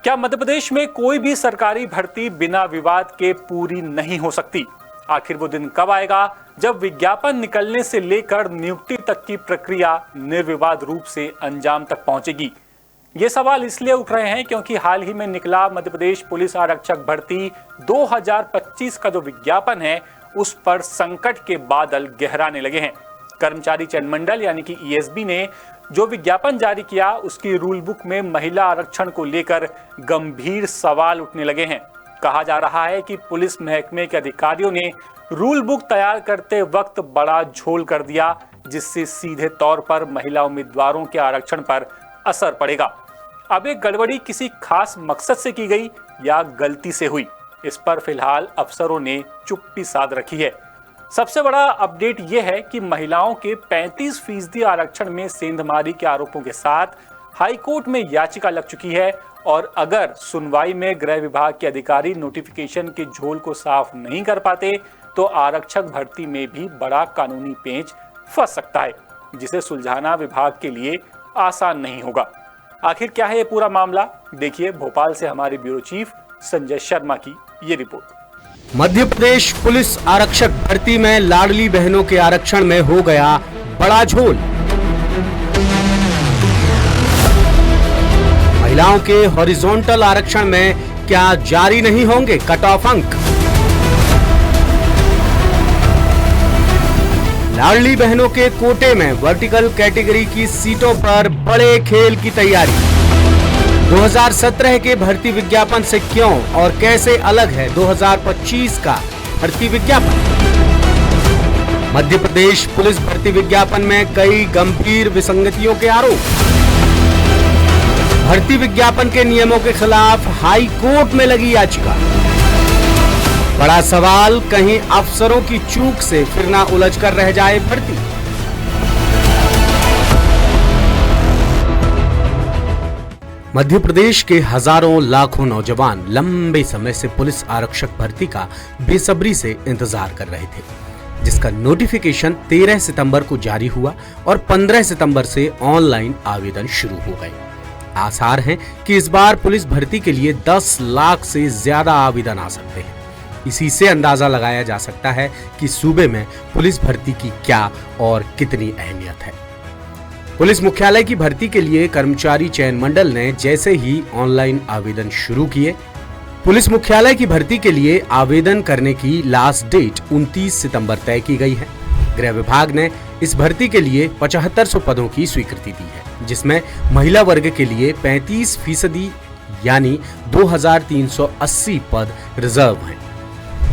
क्या मध्य प्रदेश में कोई भी सरकारी भर्ती बिना विवाद के पूरी नहीं हो सकती? आखिर वो दिन कब आएगा जब विज्ञापन निकलने से लेकर नियुक्ति तक की प्रक्रिया निर्विवाद रूप से अंजाम तक पहुंचेगी? ये सवाल इसलिए उठ रहे हैं क्योंकि हाल ही में निकला मध्य प्रदेश पुलिस आरक्षक भर्ती 2025 का जो विज्ञापन है उस पर संकट के बादल गहराने लगे हैं। कर्मचारी चयन मंडल यानी कि ईएसबी ने जो विज्ञापन जारी किया उसकी रूल बुक में महिला आरक्षण को लेकर गंभीर सवाल उठने लगे हैं। कहा जा रहा है कि पुलिस महकमे के अधिकारियों ने रूल बुक तैयार करते वक्त बड़ा झोल कर दिया, जिससे सीधे तौर पर महिला उम्मीदवारों के आरक्षण पर असर पड़ेगा। अब ये गड़बड़ी किसी खास मकसद से की गई या गलती से हुई, इस पर फिलहाल अफसरों ने चुप्पी साध रखी है। सबसे बड़ा अपडेट यह है कि महिलाओं के 35% आरक्षण में सेंधमारी के आरोपों के साथ हाईकोर्ट में याचिका लग चुकी है और अगर सुनवाई में गृह विभाग के अधिकारी नोटिफिकेशन के झोल को साफ नहीं कर पाते तो आरक्षक भर्ती में भी बड़ा कानूनी पेंच फंस सकता है, जिसे सुलझाना विभाग के लिए आसान नहीं होगा। आखिर क्या है ये पूरा मामला? देखिए भोपाल से हमारे ब्यूरो चीफ संजय शर्मा की ये रिपोर्ट। मध्य प्रदेश पुलिस आरक्षक भर्ती में लाडली बहनों के आरक्षण में हो गया बड़ा झोल। महिलाओं के हॉरिजॉन्टल आरक्षण में क्या जारी नहीं होंगे कट ऑफ अंक? लाडली बहनों के कोटे में वर्टिकल कैटेगरी की सीटों पर बड़े खेल की तैयारी। 2017 के भर्ती विज्ञापन से क्यों और कैसे अलग है 2025 का भर्ती विज्ञापन? मध्य प्रदेश पुलिस भर्ती विज्ञापन में कई गंभीर विसंगतियों के आरोप। भर्ती विज्ञापन के नियमों के खिलाफ हाई कोर्ट में लगी याचिका। बड़ा सवाल, कहीं अफसरों की चूक से फिर ना उलझ कर रह जाए भर्ती। मध्य प्रदेश के हजारों लाखों नौजवान लंबे समय से पुलिस आरक्षक भर्ती का बेसब्री से इंतजार कर रहे थे, जिसका नोटिफिकेशन 13 सितंबर को जारी हुआ और 15 सितंबर से ऑनलाइन आवेदन शुरू हो गए। आसार हैं कि इस बार पुलिस भर्ती के लिए 10 लाख से ज्यादा आवेदन आ सकते हैं। इसी से अंदाजा लगाया जा सकता है कि सूबे में पुलिस भर्ती की क्या और कितनी अहमियत है। पुलिस मुख्यालय की भर्ती के लिए कर्मचारी चयन मंडल ने जैसे ही ऑनलाइन आवेदन शुरू किए, पुलिस मुख्यालय की भर्ती के लिए आवेदन करने की लास्ट डेट 29 सितंबर तय की गई है। गृह विभाग ने इस भर्ती के लिए 7500 पदों की स्वीकृति दी है, जिसमें महिला वर्ग के लिए 35% यानी 2380 पद रिजर्व हैं।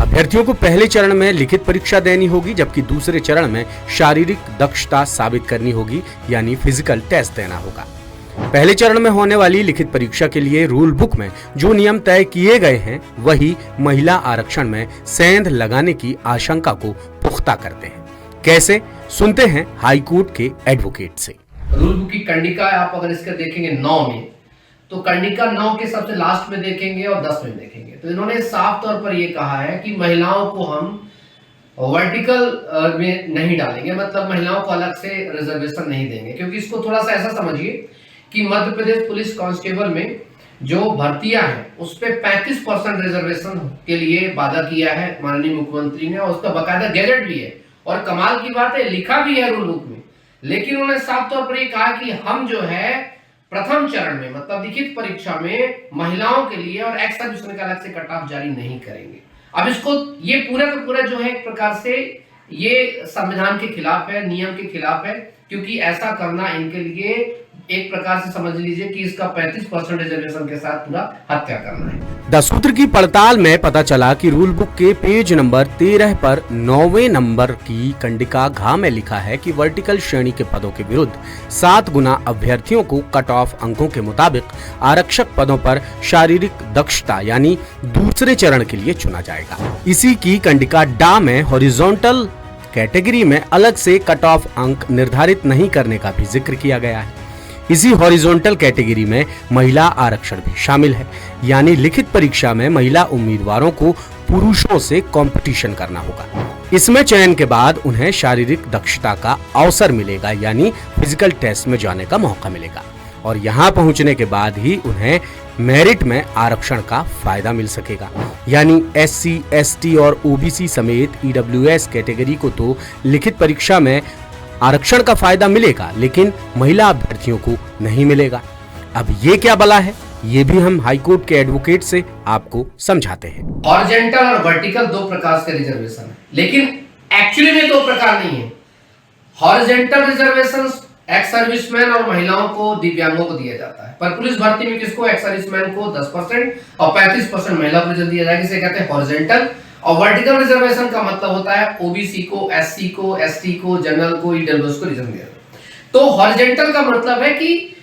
अभ्यर्थियों को पहले चरण में लिखित परीक्षा देनी होगी, जबकि दूसरे चरण में शारीरिक दक्षता साबित करनी होगी यानी फिजिकल टेस्ट देना होगा। पहले चरण में होने वाली लिखित परीक्षा के लिए रूल बुक में जो नियम तय किए गए हैं वही महिला आरक्षण में सेंध लगाने की आशंका को पुख्ता करते हैं। कैसे, सुनते हैं हाईकोर्ट के एडवोकेट से। रूल बुक की कंडिका आप अगर इसका देखेंगे 9 में, तो कंडिका 9 के सबसे लास्ट में देखेंगे और 10 में देखेंगे तो इन्होंने साफ तौर पर ये कहा है कि महिलाओं को हम वर्टिकल में नहीं डालेंगे, मतलब महिलाओं को अलग से रिजर्वेशन नहीं देंगे। क्योंकि इसको थोड़ा सा ऐसा समझिए कि मध्य प्रदेश पुलिस कांस्टेबल में जो भर्तियां हैं उस पे 35% रिजर्वेशन के लिए वादा किया है माननीय मुख्यमंत्री ने और उसका बकायदा गैजेट भी है और कमाल की बात है लिखा भी है रूल बुक में। लेकिन उन्होंने साफ तौर पर ये कहा कि हम जो है प्रथम चरण में मतलब लिखित परीक्षा में महिलाओं के लिए और एक्स सर्विसमैन का अलग से कट ऑफ जारी नहीं करेंगे। अब इसको ये पूरा का पूरा जो है एक प्रकार से ये संविधान के खिलाफ है, नियम के खिलाफ है, क्योंकि ऐसा करना इनके लिए एक प्रकार से समझ लीजिए कि इसका 35% रिजर्वेशन के साथ पूरा हत्या करना है। 10 सूत्र की पड़ताल में पता चला कि रूल बुक के पेज नंबर 13 पर 9वें नंबर की कंडिका घ में लिखा है कि वर्टिकल श्रेणी के पदों के विरुद्ध 7 गुना अभ्यर्थियों को कट ऑफ अंकों के मुताबिक आरक्षक पदों पर शारीरिक दक्षता यानी दूसरे चरण के लिए चुना जाएगा। इसी की कंडिका डा में हॉरिजॉन्टल कैटेगरी में अलग से कट ऑफ अंक निर्धारित नहीं करने का भी जिक्र किया गया है। इसी हॉरिजॉन्टल कैटेगरी में महिला आरक्षण भी शामिल है, यानी लिखित परीक्षा में महिला उम्मीदवारों को पुरुषों से कंपटीशन करना होगा। इसमें चयन के बाद उन्हें शारीरिक दक्षता का अवसर मिलेगा, यानी फिजिकल टेस्ट में जाने का मौका मिलेगा और यहाँ पहुँचने के बाद ही उन्हें मेरिट में आरक्षण का फायदा मिल सकेगा। यानी SC, ST और OBC समेत EWS कैटेगरी को तो लिखित परीक्षा में आरक्षण का फायदा मिलेगा, लेकिन महिला अभ्यर्थियों को नहीं मिलेगा। अब ये क्या बला है, ये भी हम हाईकोर्ट के एडवोकेट से आपको समझाते हैं। हॉरिजॉन्टल और वर्टिकल दो प्रकार के रिजर्वेशन है, लेकिन एक्चुअली में दो प्रकार नहीं है। हॉरिजॉन्टल रिजर्वेशन एक्स सर्विसमैन और महिलाओं को, दिव्यांगों को दिया जाता है, पर पुलिस भर्ती में किसको, एक्स सर्विसमैन को 10% और 35% महिला को रिजर्व दिया जाएगा। इसे कहते हैं हॉरिजॉन्टल। और वर्टिकल रिजर्वेशन का मतलब होता है OBC को, SC को, ST को, जनरल को, EWS को रिजर्व दिया जाएगा। तो हॉरिजॉन्टल का मतलब है कि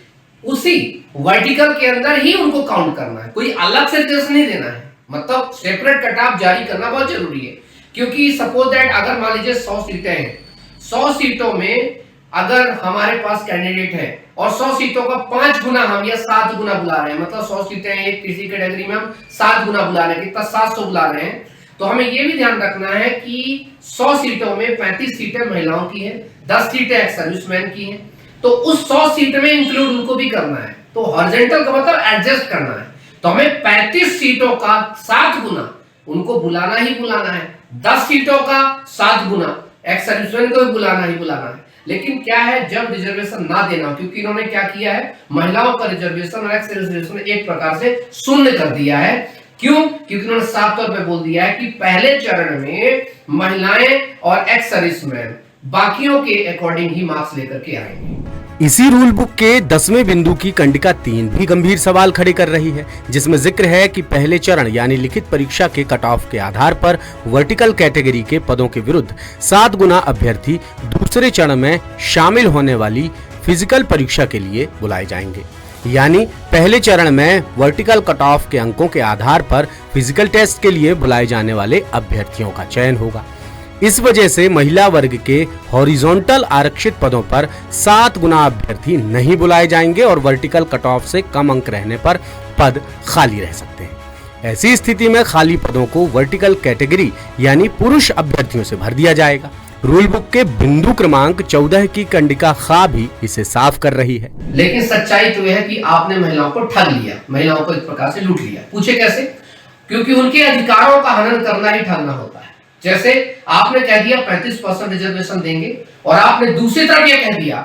उसी वर्टिकल के अंदर ही उनको काउंट करना है, कोई अलग से रिजर्वेशन नहीं देना है। मतलब सेपरेट कट ऑफ जारी करना बहुत जरूरी है, क्योंकि सपोज दैट अगर मान लीजिए 100 सीटें हैं, 100 सीटों में अगर हमारे पास कैंडिडेट है और 100 सीटों का 5 गुना हम या 7 गुना बुला रहे हैं, मतलब 100 सीटें हैं एक किसी कैटेगरी में, हम 7 गुना बुला रहे हैं, कितना 700 बुला रहे हैं, तो हमें यह भी ध्यान रखना है कि 100 सीटों में 35 सीटें महिलाओं की हैं, 10 सीटें एक्स सर्विसमैन की हैं, तो उस 100 सीट में इंक्लूड उनको भी करना है। तो हॉरिजॉन्टल का मतलब एडजस्ट करना है। तो हमें 35 सीटों का 7 गुना उनको बुलाना ही बुलाना है, 10 सीटों का 7 गुना एक्स सर्विसमैन को भी बुलाना ही बुलाना है। लेकिन क्या है, जब रिजर्वेशन ना देना, क्योंकि इन्होंने क्या किया है, महिलाओं का रिजर्वेशन और एक्स रिजर्वेशन एक प्रकार से शून्य कर दिया है। क्यों? क्योंकि उन्होंने साफ तौर पे बोल दिया है कि पहले चरण में महिलाएं और एक्स सर्विसमैन बाकियों के अकॉर्डिंग ही मार्क्स लेकर के आएंगे। इसी रूल बुक के 10वें बिंदु की कंडिका 3 भी गंभीर सवाल खड़े कर रही है, जिसमें जिक्र है कि पहले चरण यानी लिखित परीक्षा के कट ऑफ के आधार पर वर्टिकल कैटेगरी के पदों के विरुद्ध 7 गुना अभ्यर्थी दूसरे चरण में शामिल होने वाली फिजिकल परीक्षा के लिए बुलाए जाएंगे। यानी पहले चरण में वर्टिकल कट ऑफ के अंकों के आधार पर फिजिकल टेस्ट के लिए बुलाए जाने वाले अभ्यर्थियों का चयन होगा। इस वजह से महिला वर्ग के हॉरिजॉन्टल आरक्षित पदों पर 7 गुना अभ्यर्थी नहीं बुलाए जाएंगे और वर्टिकल कट ऑफ से कम अंक रहने पर पद खाली रह सकते हैं। ऐसी स्थिति में खाली पदों को वर्टिकल कैटेगरी यानी पुरुष अभ्यर्थियों से भर दिया जाएगा। रूल बुक के बिंदु क्रमांक 14 की कंडिका खा भी इसे साफ कर रही है। लेकिन सच्चाई तो यह है कि आपने महिलाओं को ठग लिया, महिलाओं को एक प्रकार से लूट लिया। पूछे कैसे? क्योंकि उनके अधिकारों का हनन करना ही ठगना होता है। जैसे आपने कह दिया 35% रिजर्वेशन देंगे और आपने दूसरी तरफ यह कह दिया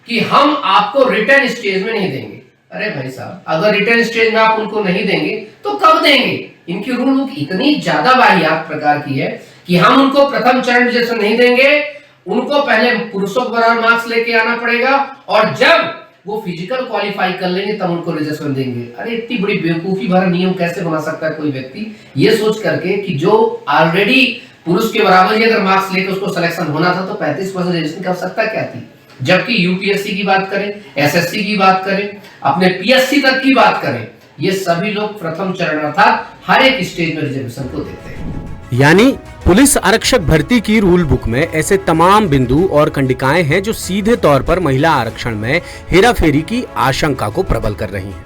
कि हम आपको रिटर्न स्टेज में नहीं देंगे। अरे भाई साहब, अगर रिटर्न स्टेज में आप उनको नहीं देंगे तो कब देंगे? इनकी रूल बुक इतनी ज्यादा वाहियात प्रकार की है कि हम उनको प्रथम चरण रिजर्वेशन नहीं देंगे, उनको पहले पुरुषों के बराबर मार्क्स लेके आना पड़ेगा और जब वो फिजिकल क्वालिफाई कर लेंगे तब उनको रिजर्वेशन देंगे। अरे इतनी बड़ी बेवकूफी भरा नियम कैसे बना सकता है कोई व्यक्ति, ये सोच करके कि जो ऑलरेडी पुरुष के बराबर ही अगर मार्क्स लेकर उसको सिलेक्शन होना था तो 35% रिजर्वेशन कर सकता क्या थी? जबकि UPSC की बात करें, SSC की बात करें, अपने PSC तक की बात करें, ये सभी लोग प्रथम चरण अर्थात हर एक स्टेज में रिजर्वेशन को देते हैं। यानी पुलिस आरक्षक भर्ती की रूल बुक में ऐसे तमाम बिंदु और कंडिकाएं हैं जो सीधे तौर पर महिला आरक्षण में हेराफेरी की आशंका को प्रबल कर रही हैं।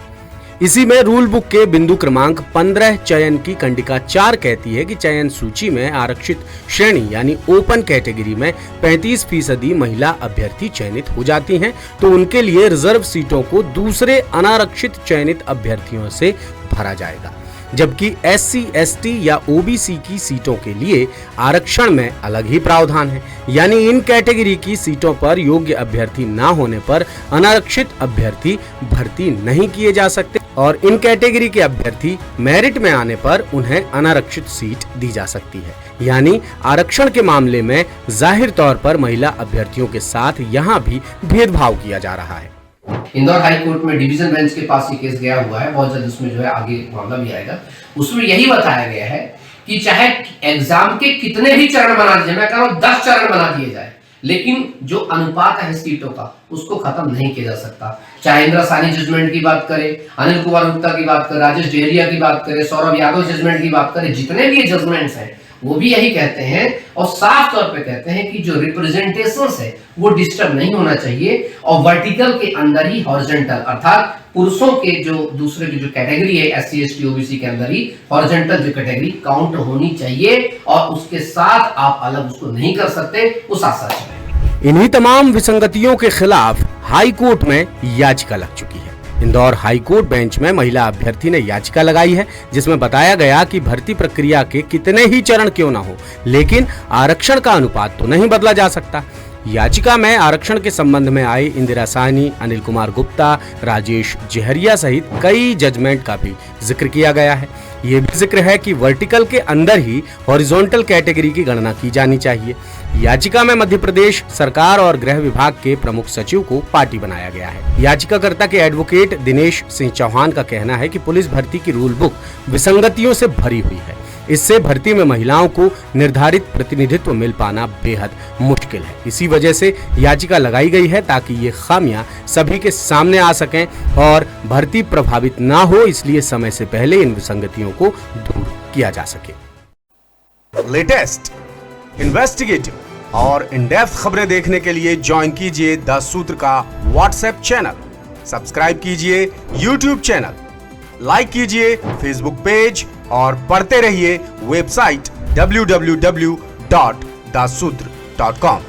इसी में रूल बुक के बिंदु क्रमांक 15 चयन की कंडिका 4 कहती है कि चयन सूची में आरक्षित श्रेणी यानी ओपन कैटेगरी में 35% महिला अभ्यर्थी चयनित हो जाती हैं तो उनके लिए रिजर्व सीटों को दूसरे अनारक्षित चयनित अभ्यर्थियों से भरा जाएगा, जबकि SC, ST या OBC की सीटों के लिए आरक्षण में अलग ही प्रावधान है। यानी इन कैटेगरी की सीटों पर योग्य अभ्यर्थी ना होने पर अनारक्षित अभ्यर्थी भर्ती नहीं किए जा सकते और इन कैटेगरी के अभ्यर्थी मेरिट में आने पर उन्हें अनारक्षित सीट दी जा सकती है। यानी आरक्षण के मामले में जाहिर तौर पर महिला अभ्यर्थियों के साथ यहाँ भी भेदभाव किया जा रहा है। इंदौर हाई कोर्ट में डिवीजन बेंच के पास ये केस गया हुआ है, बहुत जल्द उसमें जो है आगे मामला भी आएगा। उसमें यही बताया गया है कि चाहे एग्जाम के कितने भी चरण बना दिए, मैं कह रहा हूं 10 चरण बना दिए जाए, लेकिन जो अनुपात है सीटों का उसको खत्म नहीं किया जा सकता। चाहे इंदिरा साहनी जजमेंट की बात करें, अनिल कुमार गुप्ता की बात करें, राजेश डेहरिया की बात करें, सौरभ यादव जजमेंट की बात करें, जितने भी जजमेंट्स हैं वो भी यही कहते हैं और साफ तौर पे कहते हैं कि जो रिप्रेजेंटेशंस है वो डिस्टर्ब नहीं होना चाहिए और वर्टिकल के अंदर ही हॉरिजॉन्टल अर्थात पुरुषों के जो दूसरे की जो कैटेगरी है SC, ST, OBC के अंदर ही हॉरिजॉन्टल जो कैटेगरी काउंट होनी चाहिए और उसके साथ आप अलग उसको नहीं कर सकते, उस आशा से। इन्हीं तमाम विसंगतियों के खिलाफ हाई कोर्ट में याचिका लग चुकी है। इंदौर हाईकोर्ट बेंच में महिला अभ्यर्थी ने याचिका लगाई है, जिसमें बताया गया कि भर्ती प्रक्रिया के कितने ही चरण क्यों न हो, लेकिन आरक्षण का अनुपात तो नहीं बदला जा सकता। याचिका में आरक्षण के संबंध में आए इंदिरा साहनी, अनिल कुमार गुप्ता, राजेश जहरिया सहित कई जजमेंट का भी जिक्र किया गया है। ये भी जिक्र है कि वर्टिकल के अंदर ही हॉरिजॉन्टल कैटेगरी की गणना की जानी चाहिए। याचिका में मध्य प्रदेश सरकार और गृह विभाग के प्रमुख सचिव को पार्टी बनाया गया है। याचिकाकर्ता के एडवोकेट दिनेश सिंह चौहान का कहना है कि पुलिस भर्ती की रूल बुक विसंगतियों से भरी हुई है। इससे भर्ती में महिलाओं को निर्धारित प्रतिनिधित्व मिल पाना बेहद मुश्किल है। इसी वजह से याचिका लगाई गई है ताकि ये खामियां सभी के सामने आ सकें और भर्ती प्रभावित ना हो, इसलिए समय से पहले इन विसंगतियों को दूर किया जा सके। लेटेस्ट, इन्वेस्टिगेटिव और इन डेप्थ खबरें देखने के लिए ज्वाइन कीजिए द सूत्र का व्हाट्सएप चैनल, सब्सक्राइब कीजिए यूट्यूब चैनल, लाइक कीजिए फेसबुक पेज और पढ़ते रहिए वेबसाइट www.dasudr.com।